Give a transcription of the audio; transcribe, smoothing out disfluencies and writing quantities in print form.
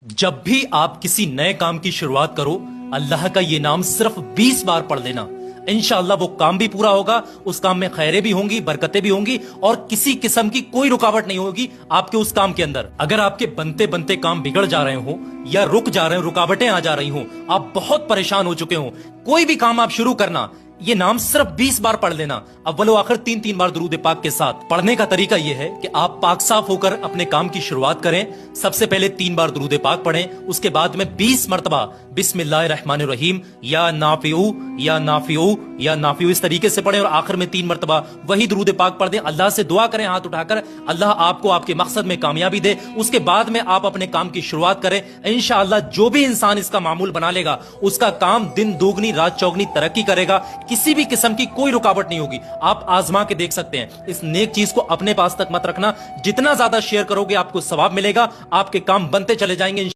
जब भी आप किसी नए काम की शुरुआत करो, अल्लाह का ये नाम सिर्फ 20 बार पढ़ लेना। इंशाअल्लाह वो काम भी पूरा होगा, उस काम में खैरें भी होंगी, बरकतें भी होंगी और किसी किस्म की कोई रुकावट नहीं होगी आपके उस काम के अंदर। अगर आपके बनते बनते काम बिगड़ जा रहे हो या रुक जा रहे हो, रुकावटें आ जा रही हो, आप बहुत परेशान हो चुके हो, कोई भी काम आप शुरू करना, ये नाम सिर्फ 20 बार पढ़ लेना, अव्वल व आखिर 3-3 बार दुरूद पाक के साथ। पढ़ने का तरीका यह है कि आप पाक साफ होकर अपने काम की शुरुआत करें। सबसे पहले 3 बार दुरूद पाक पढ़ें, उसके बाद में 20 मरतबा बिस्मिल्लाहिर्रहमानिर्रहीम या नाफिऊ या नाफिऊ या नाफिऊ इस तरीके से पढ़ें और आखिर में 3 मरतबा वही दुरूद पाक पढ़ दें। अल्लाह से दुआ करें हाथ उठाकर, अल्लाह आपको आपके मकसद में कामयाबी दे। उसके बाद में आप अपने काम की शुरुआत करें। इंशाअल्लाह जो भी इंसान इसका मामूल बना लेगा, उसका काम दिन दोगुनी रात चौगनी तरक्की करेगा, किसी भी किस्म की कोई रुकावट नहीं होगी। आप आजमा के देख सकते हैं। इस नेक चीज को अपने पास तक मत रखना, जितना ज्यादा शेयर करोगे आपको सवाब मिलेगा, आपके काम बनते चले जाएंगे।